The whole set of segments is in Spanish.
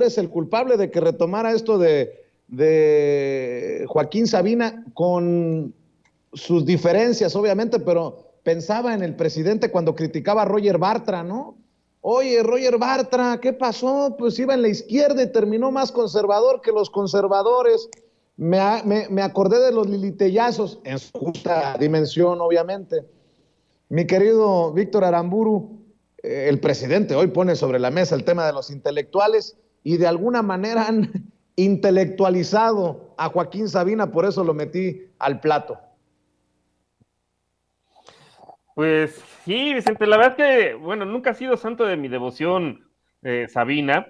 es el culpable de que retomara esto de Joaquín Sabina con sus diferencias, obviamente, pero pensaba en el presidente cuando criticaba a Roger Bartra, ¿no? Oye, Roger Bartra, ¿qué pasó? Pues iba en la izquierda y terminó más conservador que los conservadores. Me acordé de los lilitellazos, en su justa dimensión, obviamente. Mi querido Víctor Aramburu, el presidente hoy pone sobre la mesa el tema de los intelectuales y de alguna manera han intelectualizado a Joaquín Sabina, por eso lo metí al plato. Pues sí, Vicente, la verdad es que, bueno, nunca ha sido santo de mi devoción Sabina,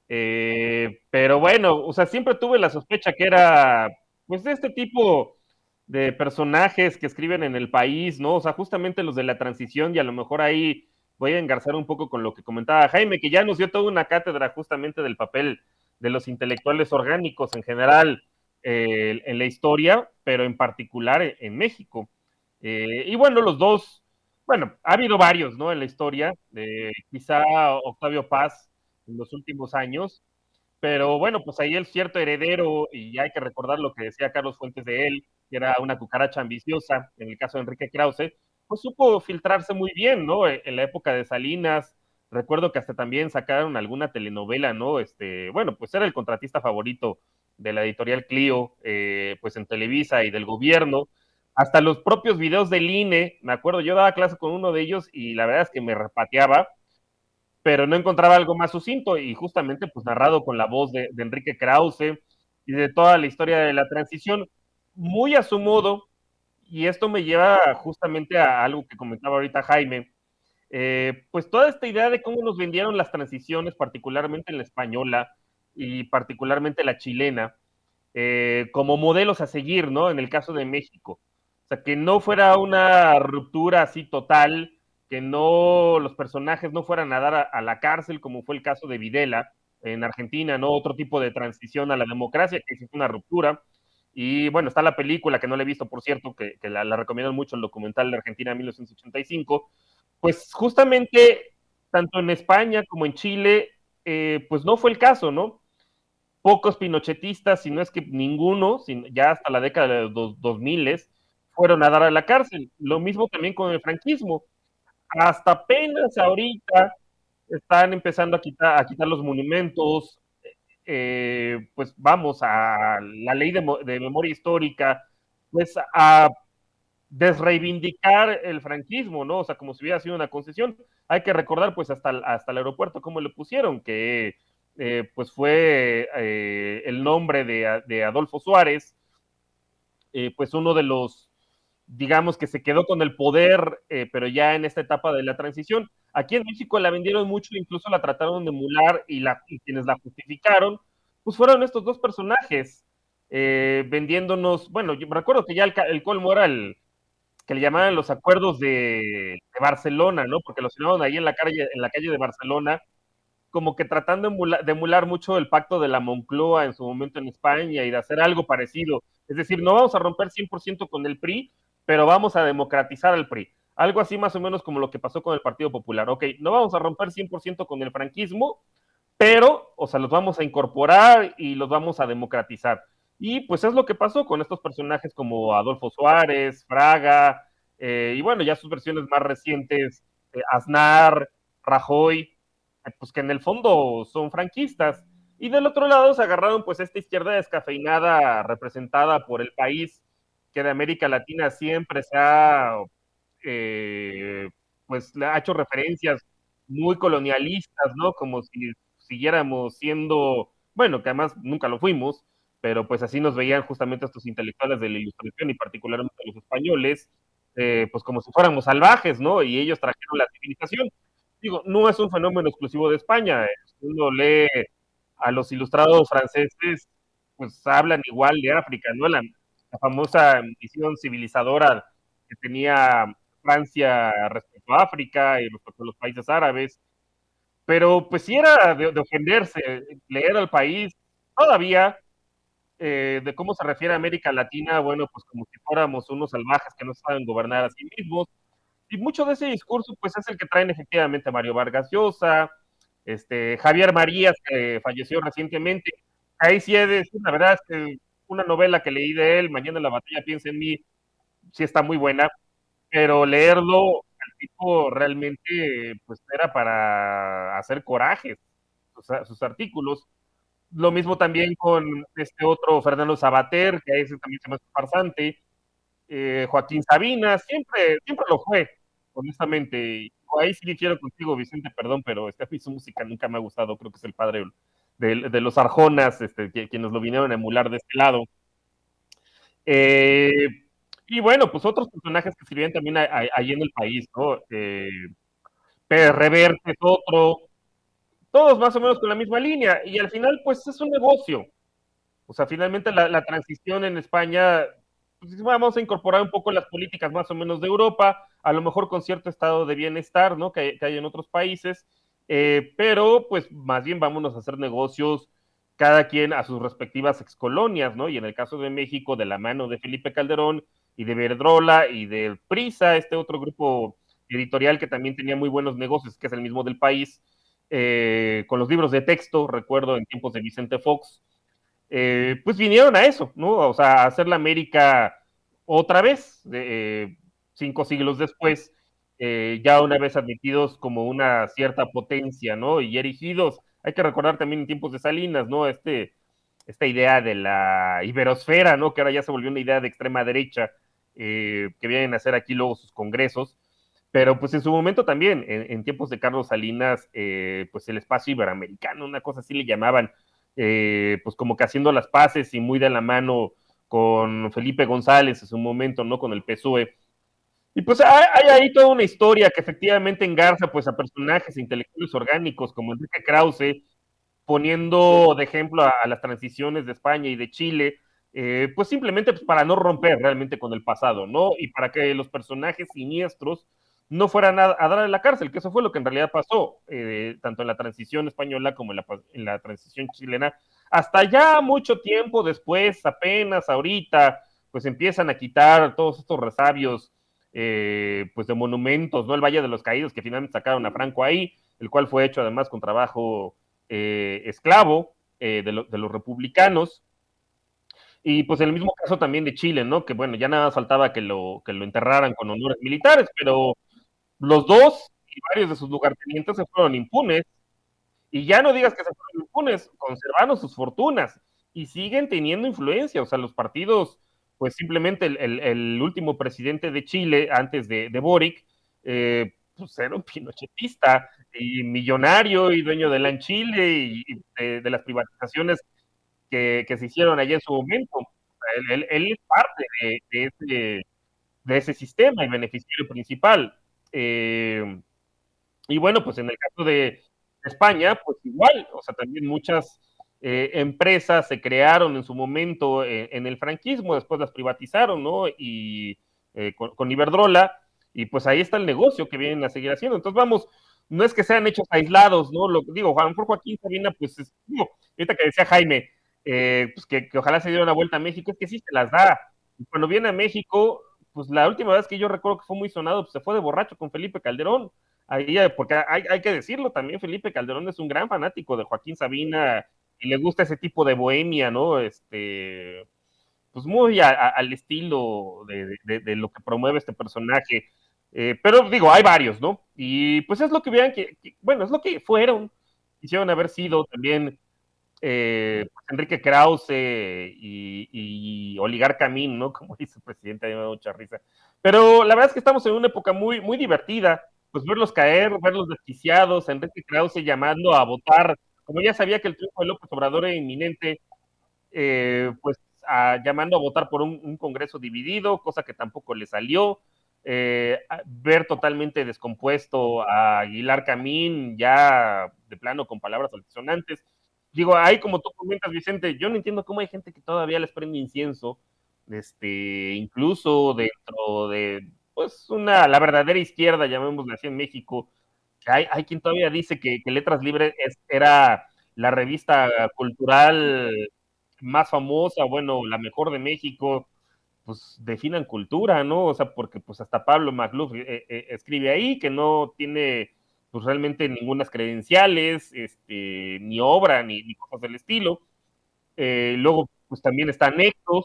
pero bueno, o sea, siempre tuve la sospecha que era, pues, de este tipo de personajes que escriben en El País, ¿no? O sea, justamente los de la transición, y a lo mejor ahí voy a engarzar un poco con lo que comentaba Jaime, que ya nos dio toda una cátedra justamente del papel de los intelectuales orgánicos en general en la historia, pero en particular en México. Y bueno, los dos, bueno, ha habido varios, ¿no? En la historia, quizá Octavio Paz en los últimos años, pero bueno, pues ahí el cierto heredero, y hay que recordar lo que decía Carlos Fuentes de él, que era una cucaracha ambiciosa, en el caso de Enrique Krause, pues supo filtrarse muy bien, ¿no? En la época de Salinas, recuerdo que hasta también sacaron alguna telenovela, ¿no? Bueno, pues era el contratista favorito de la editorial Clio, pues en Televisa y del gobierno, hasta los propios videos del INE, me acuerdo, yo daba clase con uno de ellos y la verdad es que me repateaba, pero no encontraba algo más sucinto y justamente pues narrado con la voz de Enrique Krause y de toda la historia de la transición, muy a su modo, y esto me lleva justamente a algo que comentaba ahorita Jaime, pues toda esta idea de cómo nos vendieron las transiciones, particularmente en la española y particularmente la chilena, como modelos a seguir, ¿no? En el caso de México. O sea, que no fuera una ruptura así total, que no los personajes no fueran a dar a la cárcel, como fue el caso de Videla en Argentina, ¿no? Otro tipo de transición a la democracia, que es una ruptura. Y bueno, está la película, que no la he visto, por cierto, que la recomiendo mucho, el documental de Argentina 1985. Pues justamente, tanto en España como en Chile, pues no fue el caso, ¿no? Pocos pinochetistas, si no es que ninguno, ya hasta la década de los 2000 fueron a dar a la cárcel. Lo mismo también con el franquismo. Hasta apenas ahorita están empezando a quitar los monumentos, pues vamos a la ley de memoria histórica, pues a desreivindicar el franquismo, ¿no? O sea, como si hubiera sido una concesión. Hay que recordar, pues, hasta el aeropuerto, cómo le pusieron, que pues fue el nombre de Adolfo Suárez, pues uno de los, digamos, que se quedó con el poder, pero ya en esta etapa de la transición. Aquí en México la vendieron mucho, incluso la trataron de emular y quienes la justificaron, pues fueron estos dos personajes vendiéndonos, bueno, yo me recuerdo que ya el colmo era el que le llamaban los acuerdos de Barcelona, ¿no? Porque los firmaron ahí en la calle de Barcelona, como que tratando de emular mucho el pacto de la Moncloa en su momento en España y de hacer algo parecido. Es decir, no vamos a romper 100% con el PRI, pero vamos a democratizar al PRI. Algo así más o menos como lo que pasó con el Partido Popular. Ok, no vamos a romper 100% con el franquismo, pero, o sea, los vamos a incorporar y los vamos a democratizar. Y pues es lo que pasó con estos personajes como Adolfo Suárez, Fraga, y bueno, ya sus versiones más recientes, Aznar, Rajoy, pues que en el fondo son franquistas. Y del otro lado se agarraron pues esta izquierda descafeinada representada por el país, que de América Latina siempre se ha, eh, pues le ha hecho referencias muy colonialistas, ¿no? Como si siguiéramos siendo, bueno, que además nunca lo fuimos, pero pues así nos veían justamente estos intelectuales de la ilustración y particularmente los españoles, pues como si fuéramos salvajes, ¿no? Y ellos trajeron la civilización. Digo, no es un fenómeno exclusivo de España. Uno lee a los ilustrados franceses, pues hablan igual de África, ¿no? La famosa misión civilizadora que tenía Francia respecto a África y respecto a los países árabes. Pero pues sí era de ofenderse leer al país todavía de cómo se refiere a América Latina, bueno, pues como si fuéramos unos salvajes que no saben gobernar a sí mismos. Y mucho de ese discurso, pues es el que traen efectivamente Mario Vargas Llosa, Javier Marías, que falleció recientemente. Ahí sí he de decir, la verdad es que una novela que leí de él, Mañana la batalla piensa en mí, sí está muy buena, pero leerlo, el tipo realmente, pues era para hacer corajes, sus artículos. Lo mismo también con este otro Fernando Sabater, que ese también se me hace farsante. Joaquín Sabina, siempre lo fue, honestamente. Y ahí sí difiero contigo, Vicente, perdón, pero su música nunca me ha gustado. Creo que es el padre de los Arjonas, quienes lo vinieron a emular de este lado. Eh, y bueno, pues otros personajes que escribían también ahí en el país, ¿no? Pérez Reverte es otro, todos más o menos con la misma línea. Y al final, pues es un negocio. O sea, finalmente la transición en España, pues vamos a incorporar un poco las políticas más o menos de Europa, a lo mejor con cierto estado de bienestar, ¿no? Que hay en otros países, pero pues más bien vámonos a hacer negocios cada quien a sus respectivas excolonias, ¿no? Y en el caso de México, de la mano de Felipe Calderón y de Verdrola y de Prisa, este otro grupo editorial que también tenía muy buenos negocios, que es el mismo del país, con los libros de texto, recuerdo en tiempos de Vicente Fox, pues vinieron a eso, ¿no? O sea, a hacer la América otra vez, 5 siglos después, ya una vez admitidos como una cierta potencia, ¿no? Y erigidos. Hay que recordar también en tiempos de Salinas, ¿no? Esta idea de la iberosfera, ¿no? Que ahora ya se volvió una idea de extrema derecha, que vienen a hacer aquí luego sus congresos. Pero pues en su momento también, en tiempos de Carlos Salinas, pues el espacio iberoamericano, una cosa así le llamaban, pues como que haciendo las paces y muy de la mano con Felipe González en su momento, ¿no? Con el PSOE. Y pues hay ahí toda una historia que efectivamente engarza pues a personajes intelectuales orgánicos como Enrique Krause, poniendo de ejemplo a las transiciones de España y de Chile, pues simplemente pues, para no romper realmente con el pasado, ¿no? Y para que los personajes siniestros no fueran a dar a la cárcel, que eso fue lo que en realidad pasó, tanto en la transición española como en la transición chilena, hasta ya mucho tiempo después, apenas ahorita, pues empiezan a quitar todos estos resabios, pues de monumentos, ¿no? El Valle de los Caídos, que finalmente sacaron a Franco ahí, el cual fue hecho además con trabajo esclavo de los republicanos. Y pues en el mismo caso también de Chile, ¿no? Que bueno, ya nada faltaba que lo enterraran con honores militares, pero los dos y varios de sus lugartenientes se fueron impunes. Y ya no digas que se fueron impunes, conservaron sus fortunas y siguen teniendo influencia. O sea, los partidos, pues simplemente el último presidente de Chile, antes de Boric, pues era un pinochetista y millonario y dueño de la Chile y de las privatizaciones que se hicieron allá en su momento. Él es parte de ese sistema y beneficiario principal. Y bueno, pues en el caso de España, pues igual, o sea, también muchas empresas se crearon en su momento en el franquismo, después las privatizaron, ¿no? Y con Iberdrola, y pues ahí está el negocio que vienen a seguir haciendo. Entonces, vamos, no es que sean hechos aislados, ¿no? Lo digo, a lo mejor Joaquín Sabina, pues, digo, ahorita que decía Jaime, pues que ojalá se diera una vuelta a México, es que sí se las da. Y cuando viene a México, pues la última vez que yo recuerdo que fue muy sonado, pues se fue de borracho con Felipe Calderón. Ahí, porque hay que decirlo también, Felipe Calderón es un gran fanático de Joaquín Sabina y le gusta ese tipo de bohemia, ¿no? Pues muy al estilo de lo que promueve este personaje. Pero digo, hay varios, ¿no? Y pues es lo que vean bueno, es lo que fueron, quisieron haber sido también pues Enrique Krause y Oligar Camín, ¿no? Como dice el presidente, a mí me da mucha risa. Pero la verdad es que estamos en una época muy, muy divertida, pues verlos caer, verlos desquiciados, Enrique Krause llamando a votar, como ya sabía que el triunfo de López Obrador era inminente, pues llamando a votar por un Congreso dividido, cosa que tampoco le salió. Ver totalmente descompuesto a Aguilar Camín, ya de plano con palabras altisonantes. Digo, ahí como tú comentas, Vicente, yo no entiendo cómo hay gente que todavía les prende incienso, incluso dentro de, pues, la verdadera izquierda, llamémosla así en México. Hay quien todavía dice que Letras Libres era la revista cultural más famosa, bueno, la mejor de México, pues definan cultura, ¿no? O sea, porque pues hasta Pablo Magluf escribe ahí que no tiene pues realmente ninguna credenciales, ni obra, ni cosas del estilo. Luego, pues también está Nexos,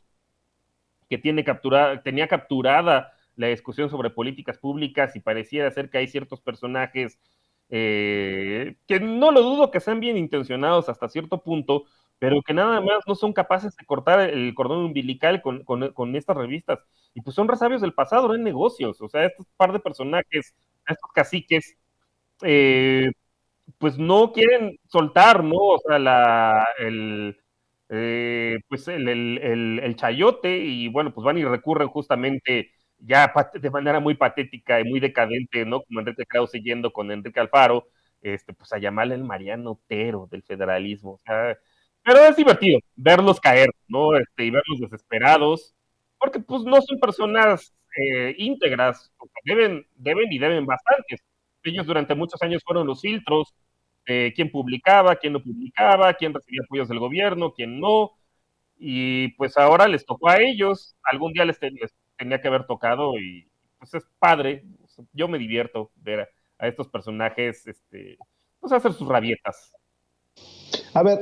que tenía capturada la discusión sobre políticas públicas y pareciera ser que hay ciertos personajes que no lo dudo que sean bien intencionados hasta cierto punto, pero que nada más no son capaces de cortar el cordón umbilical con estas revistas. Y pues son resabios del pasado, eran negocios. O sea, estos par de personajes, estos caciques, eh, pues no quieren soltar, ¿no? O sea, pues el chayote, y bueno, pues van y recurren justamente ya de manera muy patética y muy decadente, ¿no? Como Enrique Krause yendo con Enrique Alfaro, pues a llamarle el Mariano Otero del federalismo. O sea, pero es divertido verlos caer, ¿no? Y verlos desesperados, porque pues no son personas íntegras, deben bastantes. Ellos durante muchos años fueron los filtros de quién publicaba, quién no publicaba, quién recibía apoyos del gobierno, quién no, y pues ahora les tocó a ellos, algún día les tenía que haber tocado y pues es padre, yo me divierto ver a estos personajes, pues hacer sus rabietas. A ver,